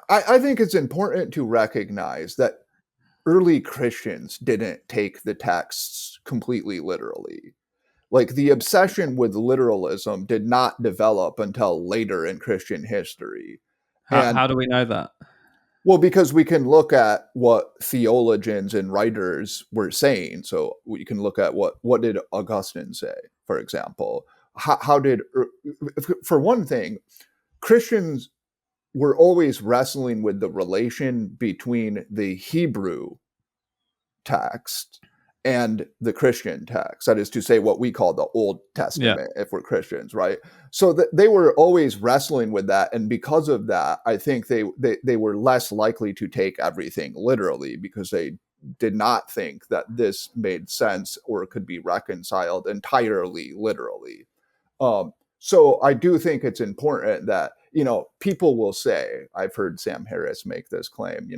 I think it's important to recognize that early Christians didn't take the texts completely literally. Like the obsession with literalism did not develop until later in Christian history. And How do we know that? well, because we can look at what theologians and writers were saying. So we can look at what did Augustine say, for example. How did, for one thing, Christians were always wrestling with the relation between the Hebrew text and the Christian text. That is to say, what we call the Old Testament, if we're Christians, right? So they were always wrestling with that, and because of that, I think they were less likely to take everything literally because they did not think that this made sense or could be reconciled entirely literally. So I do think it's important that, people will say, I've heard Sam Harris make this claim,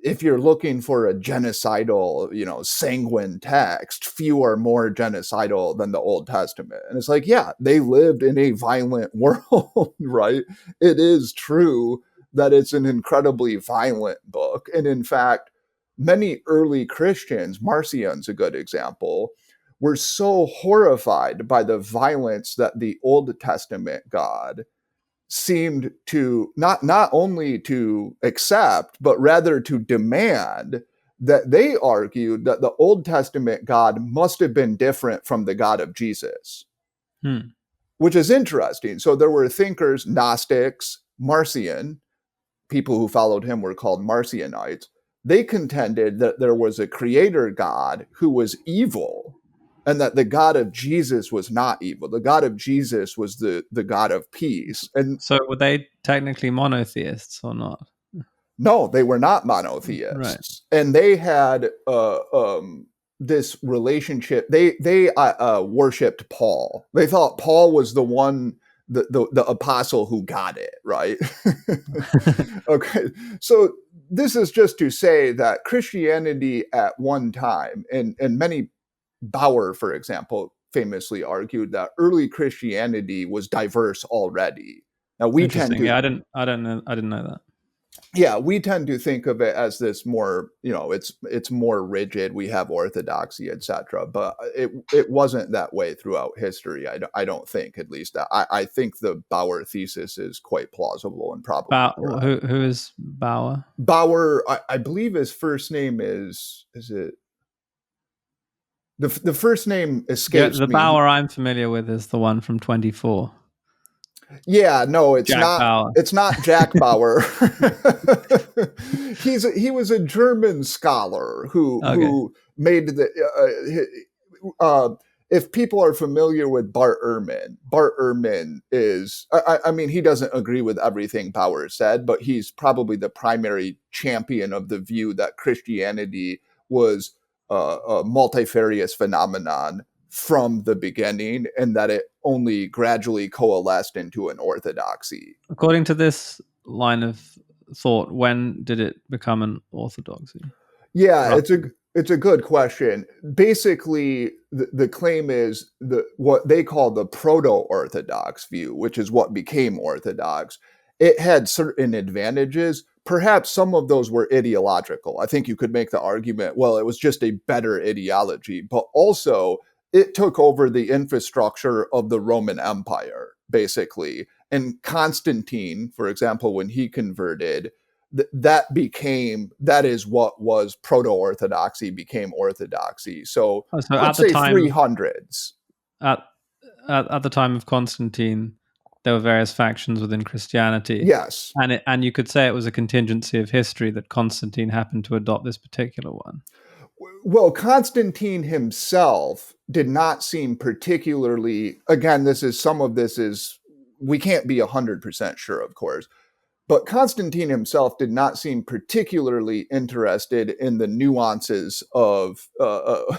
if you're looking for a genocidal, sanguine text, few are more genocidal than the Old Testament. And it's like, yeah, they lived in a violent world, right? It is true that it's an incredibly violent book. And in fact, many early Christians, Marcion's a good example, were so horrified by the violence that the Old Testament God seemed to not only to accept, but rather to demand, that they argued that the Old Testament God must have been different from the God of Jesus, which is interesting. So there were thinkers, Gnostics, Marcion, people who followed him were called Marcionites. They contended that there was a creator God who was evil, and that the God of Jesus was not evil. The God of Jesus was the God of peace. And so were they technically monotheists or not? No, they were not monotheists. Right. And they had this relationship. They worshipped Paul. They thought Paul was the one, the apostle who got it, right? Okay. So this is just to say that Christianity at one time, and many, Bauer, for example, famously argued that early Christianity was diverse already. Now we tend to, I didn't know that. Yeah, we tend to think of it as this more, it's more rigid. We have orthodoxy, etc. But it wasn't that way throughout history. I don't think, at least. I think the Bauer thesis is quite plausible and probably. Who is Bauer? Bauer, I believe his first name is it? The first name escapes me. The Bauer I'm familiar with is the one from 24. Yeah, no, it's Jack not. Bauer. It's not Jack Bauer. He was a German scholar who made the. If people are familiar with Bart Ehrman is. I mean, he doesn't agree with everything Bauer said, but he's probably the primary champion of the view that Christianity was a multifarious phenomenon from the beginning, and that it only gradually coalesced into an orthodoxy. According to this line of thought, when did it become an orthodoxy? Yeah, it's a good question. Basically, the claim is what they call the proto-orthodox view, which is what became orthodox. It had certain advantages. Perhaps some of those were ideological. I think you could make the argument, well, it was just a better ideology, but also it took over the infrastructure of the Roman Empire, basically. And Constantine, for example, when he converted, that is what was proto-orthodoxy became orthodoxy. So let's say 300s. At the time of Constantine, there were various factions within Christianity. Yes. And you could say it was a contingency of history that Constantine happened to adopt this particular one. Well, Constantine himself did not seem particularly, again, we can't be 100% sure, of course, but Constantine himself did not seem particularly interested in the nuances of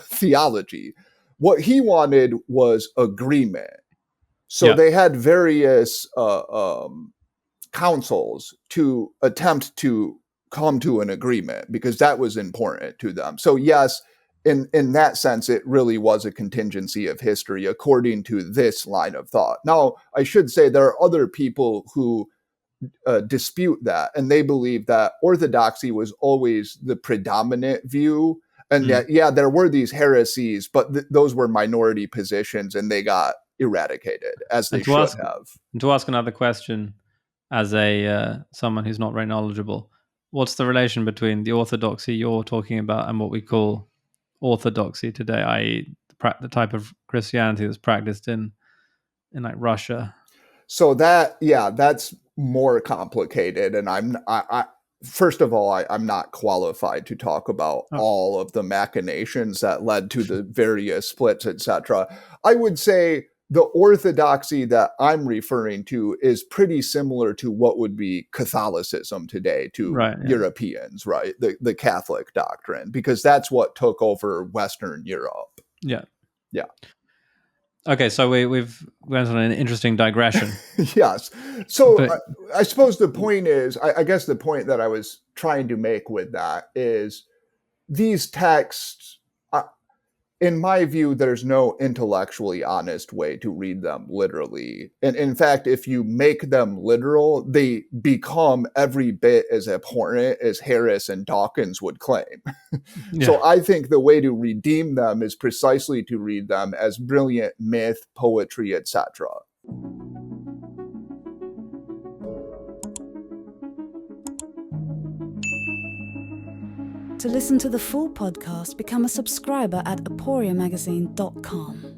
theology. What he wanted was agreement. So they had various councils to attempt to come to an agreement because that was important to them. So yes, in that sense, it really was a contingency of history according to this line of thought. Now, I should say there are other people who dispute that, and they believe that orthodoxy was always the predominant view, and that there were these heresies, but those were minority positions, and they got eradicated as they should have. And to ask another question, as a someone who's not very knowledgeable, what's the relation between the orthodoxy you're talking about and what we call orthodoxy today, i.e., the type of Christianity that's practiced in like Russia? So that's more complicated, and I first of all, I'm not qualified to talk about all of the machinations that led to the various splits, etc. I would say the orthodoxy that I'm referring to is pretty similar to what would be Catholicism today to Europeans, right? The Catholic doctrine, because that's what took over Western Europe. Yeah. Yeah. Okay, so we've went on an interesting digression. Yes. So I suppose the point is, I guess the point that I was trying to make with that is these texts, in my view, there's no intellectually honest way to read them literally. And in fact, if you make them literal, they become every bit as abhorrent as Harris and Dawkins would claim. So I think the way to redeem them is precisely to read them as brilliant myth, poetry, etc. To listen to the full podcast, become a subscriber at aporiamagazine.com.